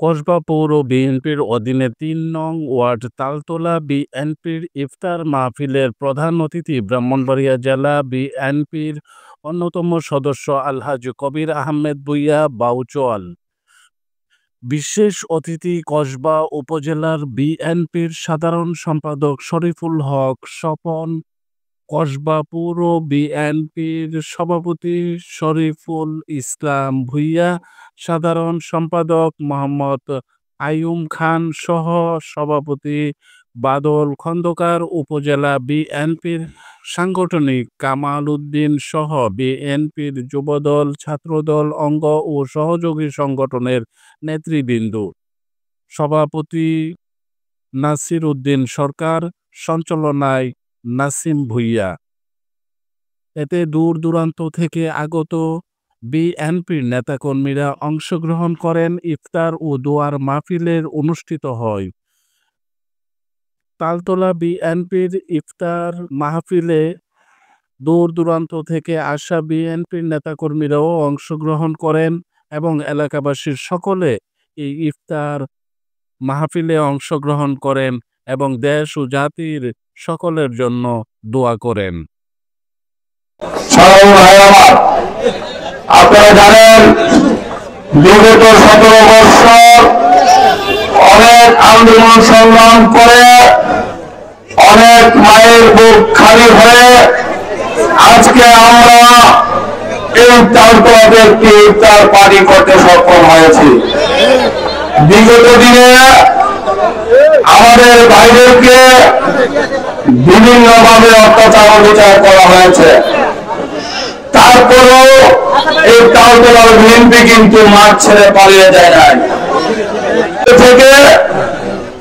কসবা পৌর বিএনপির অধীনে ৩ নং ওয়ার্ড তালতলা বিএনপির ইফতার মাহফিলের প্রধান অতিথি ব্রাহ্মণবাড়িয়া জেলা বিএনপির অন্যতম সদস্য আলহাজ কবির আহমেদ ভূঁইয়া বাউচল। বিশেষ অতিথি কসবা উপজেলার বিএনপির সাধারণ সম্পাদক শরীফুল হক স্বপন, কসবা পৌর বিএনপির সভাপতি শরীফুল ইসলাম ভূঁইয়া, সাধারণ সম্পাদক মোহাম্মদ আইয়ুব খান সহ সভাপতি বাদল খন্দকার, উপজেলা বিএনপির সাংগঠনিক কামাল উদ্দিন সহ বিএনপির যুবদল, ছাত্রদল, অঙ্গ ও সহযোগী সংগঠনের নেতৃবৃন্দ, সভাপতি নাসির উদ্দিন সরকার, সঞ্চালনায় নাসিম ভূঁইয়া। এতে দূর দূরান্ত থেকে আগত বিএনপির নেতাকর্মীরা অংশগ্রহণ করেন। ইফতার ও দোয়ার মাহফিলের অনুষ্ঠিত হয়। তালতলা বিএনপির ইফতার মাহফিলে দূর দূরান্ত থেকে আসা বিএনপির নেতাকর্মীরাও অংশগ্রহণ করেন এবং এলাকাবাসীর সকলে এই ইফতার মাহফিলে অংশগ্রহণ করেন এবং দেশ ও জাতির সকলের জন্য দোয়া করেন। আপনারা জানেন বিগত 17 বছর অনেক আন্দোলন সংগ্রাম করে অনেক মায়ের বুক খালি হয়ে আজকে আমরা এই তালতলাতে একটি ইফতার পার্টি করতে সক্ষম হয়েছি। বিগত দিনে আমাদের ভাইদেরকে বিভিন্নভাবে অত্যাচার অবিচার করা হয়েছে, তারপরেও এই তালতলার বিএনপি কিন্তু মাঠ ছেড়ে পালিয়ে যায় নাই। থেকে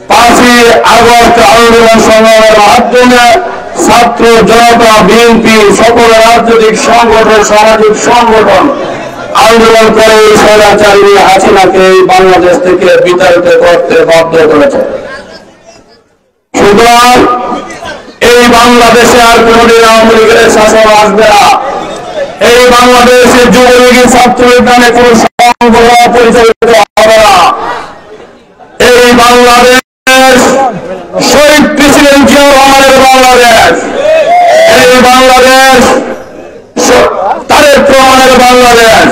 5ই আগস্ট আন্দোলন সংগ্রামের মাধ্যমে ছাত্র জনতা, বিএনপি, সকল রাজনৈতিক সংগঠন, সামাজিক সংগঠন আন্দোলন করে এই স্বৈরাচারী হাসিনাকে এই বাংলাদেশ থেকে বিতাড়িত করতে বাধ্য করেছে। সুতরাং এই বাংলাদেশে আর কোনদিন আওয়ামী লীগের শাসন আসবে না। এই বাংলাদেশে যুবলীগের ছাত্রলীগ নামে কোন সংগঠন পরিচালিত হবে না। এই বাংলাদেশ শহীদ প্রেসিডেন্ট জিয়া রহমানের বাংলাদেশ, এই বাংলাদেশ তারেক রহমানের বাংলাদেশ,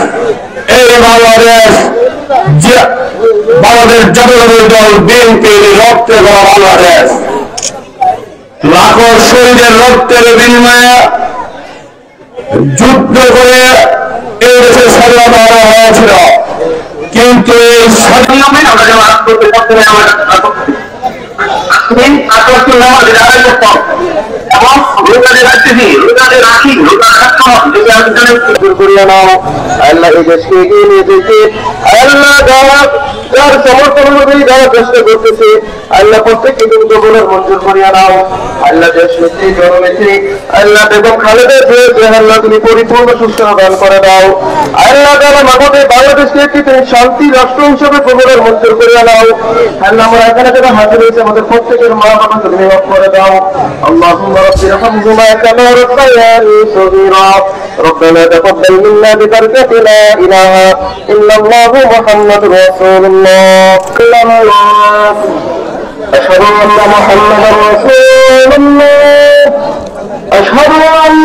এই বাংলাদেশ বাংলাদেশ জাতীয়তাবাদী দল বিএনপির রক্তে গড়া বাংলাদেশ। লাখো শহীদের রক্তের বিনিময়ে যুদ্ধ করে এই দেশের স্বাধীনতা আনা হয়েছিল, কিন্তু এই যার সমর্থন অনুযায়ী যারা চেষ্টা করতেছে আল্লাহ প্রত্যেককে তুমি কবুলের মঞ্জুর করিয়া নাও। আল্লাহ দেশ নেত্রী, জননেত্রী আল্লাহ বেগম খালেদা জিয়া আল্লাহ তুমি পরিপূর্ণ সুস্থতা দান করে দাও। আল্লাহ তাআলা আমাদের বাংলাদেশকে একটি শান্তি রাষ্ট্র হিসেবে কবুলের মঞ্জুর করিয়া নাও। আল্লাহ আমরা এখানে যারা হাজির হয়েছে আমাদের প্রত্যেকের মা বাবাকে তুমি মাফ করে দাও। আল্লাহুম্মা রাব্বিরহামহুমা কামা রাব্বায়ানি সগীরা। ربنا تقبل منا ببركة لا إله إلا الله محمد رسول الله. أشهد أن محمدا رسول الله. أشهد أن